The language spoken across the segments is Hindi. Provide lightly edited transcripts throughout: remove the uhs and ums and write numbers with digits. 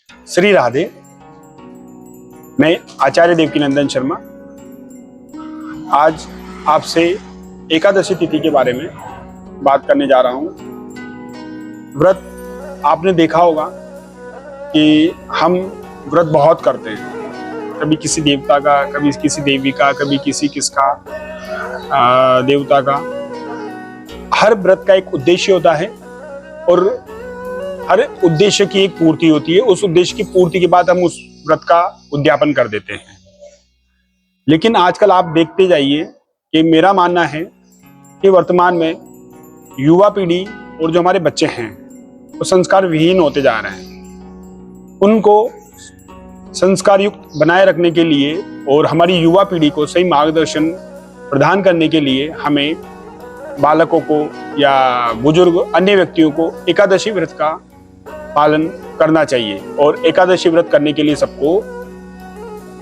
श्री राधे। मैं आचार्य देवकीनंदन शर्मा आज आपसे एकादशी तिथि के बारे में बात करने जा रहा हूं। व्रत आपने देखा होगा कि हम व्रत बहुत करते हैं, कभी किसी देवता का, कभी किसी देवी का, कभी किसी किसका देवता का। हर व्रत का एक उद्देश्य होता है और हर उद्देश्य की एक पूर्ति होती है। उस उद्देश्य की पूर्ति के बाद हम उस व्रत का उद्यापन कर देते हैं। लेकिन आजकल आप देखते जाइए कि मेरा मानना है कि वर्तमान में युवा पीढ़ी और जो हमारे बच्चे हैं वो संस्कार विहीन होते जा रहे हैं। उनको संस्कार युक्त बनाए रखने के लिए और हमारी युवा पीढ़ी को सही मार्गदर्शन प्रदान करने के लिए हमें बालकों को या बुजुर्ग अन्य व्यक्तियों को एकादशी व्रत का पालन करना चाहिए और एकादशी व्रत करने के लिए सबको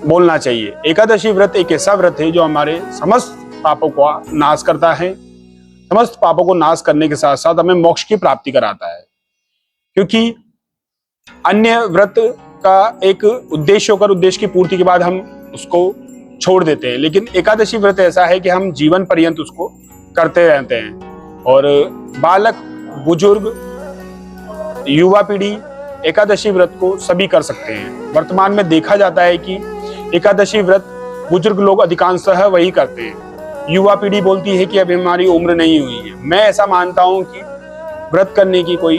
बोलना चाहिए। एकादशी व्रत एक ऐसा व्रत है जो हमारे समस्त पापों का नाश करता है। समस्त पापों को नाश करने के साथ साथ हमें मोक्ष की प्राप्ति कराता है, क्योंकि अन्य व्रत का एक उद्देश्य होकर उद्देश्य की पूर्ति के बाद हम उसको छोड़ देते हैं, लेकिन एकादशी व्रत ऐसा है कि हम जीवन पर्यंत उसको करते रहते हैं। और बालक, बुजुर्ग, युवा पीढ़ी एकादशी व्रत को सभी कर सकते हैं। वर्तमान में देखा जाता है कि एकादशी व्रत बुजुर्ग लोग अधिकांशतः वही करते हैं। युवा पीढ़ी बोलती है कि अभी हमारी उम्र नहीं हुई है। मैं ऐसा मानता हूं कि व्रत करने की कोई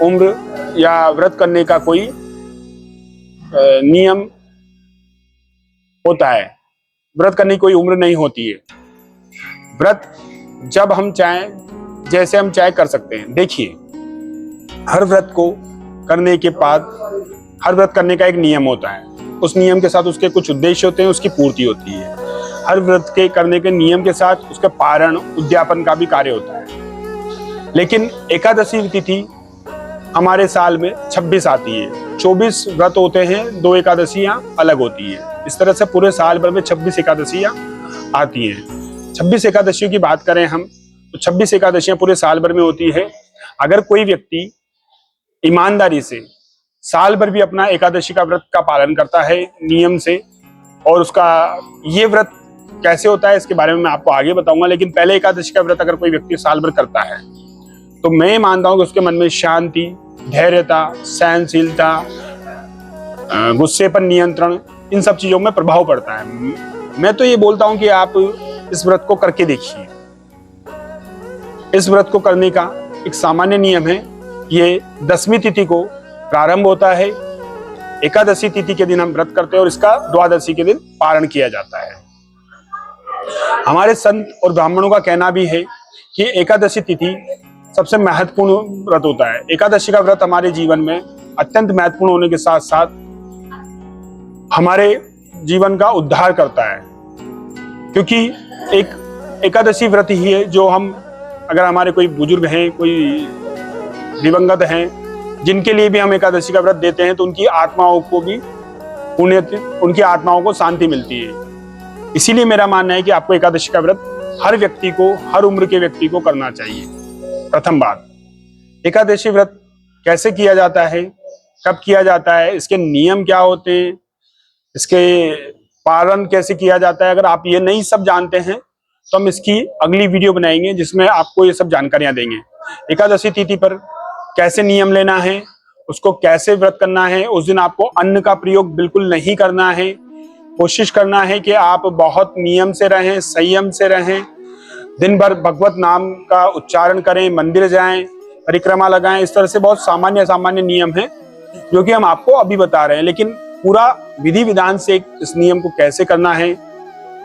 उम्र या व्रत करने का कोई नियम होता है। व्रत करने की कोई उम्र नहीं होती है। व्रत जब हम चाहें, जैसे हम चाहे कर सकते हैं। देखिए, हर व्रत को करने के बाद हर व्रत करने का एक नियम होता है। उस नियम के साथ उसके कुछ उद्देश्य होते हैं, उसकी पूर्ति होती है। हर व्रत के करने के नियम के साथ उसका पारण, उद्यापन का भी कार्य होता है। लेकिन एकादशी तिथि हमारे साल में 26 आती है। 24 व्रत होते हैं, 2 एकादशियां अलग होती है। इस तरह से पूरे साल भर में 26 एकादशियां आती हैं। 26 एकादशियों की बात करें हम तो 26 एकादशियां पूरे साल भर में होती है। अगर कोई व्यक्ति ईमानदारी से साल भर भी अपना एकादशी का व्रत का पालन करता है नियम से, और उसका ये व्रत कैसे होता है इसके बारे में मैं आपको आगे बताऊंगा। लेकिन पहले एकादशी का व्रत अगर कोई व्यक्ति साल भर करता है तो मैं मानता हूं कि उसके मन में शांति, धैर्यता, सहनशीलता, गुस्से पर नियंत्रण, इन सब चीजों में प्रभाव पड़ता है। मैं तो ये बोलता हूं कि आप इस व्रत को करके देखिए। इस व्रत को करने का एक सामान्य नियम है। ये 10वीं तिथि को प्रारंभ होता है। एकादशी तिथि के दिन हम व्रत करते हैं और इसका द्वादशी के दिन पारण किया जाता है। हमारे संत और ब्राह्मणों का कहना भी है कि एकादशी तिथि सबसे महत्वपूर्ण व्रत होता है। एकादशी का व्रत हमारे जीवन में अत्यंत महत्वपूर्ण होने के साथ साथ हमारे जीवन का उद्धार करता है, क्योंकि एक एकादशी व्रत ही है जो हम, अगर हमारे कोई बुजुर्ग हैं, कोई दिवंगत हैं, जिनके लिए भी हम एकादशी का व्रत देते हैं तो उनकी आत्माओं को भी पुण्य, उनकी आत्माओं को शांति मिलती है। इसीलिए मेरा मानना है कि आपको एकादशी का व्रत हर व्यक्ति को, हर उम्र के व्यक्ति को करना चाहिए। प्रथम बात, एकादशी व्रत कैसे किया जाता है, कब किया जाता है, इसके नियम क्या होते हैं, इसके पालन कैसे किया जाता है। अगर आप ये नहीं सब जानते हैं तो हम इसकी अगली वीडियो बनाएंगे जिसमें आपको ये सब जानकारियां देंगे। एकादशी तिथि पर कैसे नियम लेना है, उसको कैसे व्रत करना है। उस दिन आपको अन्न का प्रयोग बिल्कुल नहीं करना है। कोशिश करना है कि आप बहुत नियम से रहें, संयम से रहें। दिन भर भगवत नाम का उच्चारण करें, मंदिर जाएं, परिक्रमा लगाएं। इस तरह से बहुत सामान्य नियम हैं जो कि हम आपको अभी बता रहे हैं। लेकिन पूरा विधि विधान से इस नियम को कैसे करना है,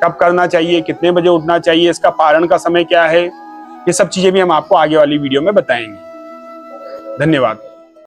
कब करना चाहिए, कितने बजे उठना चाहिए, इसका पारण का समय क्या है, ये सब चीजें भी हम आपको आगे वाली वीडियो में बताएंगे। धन्यवाद।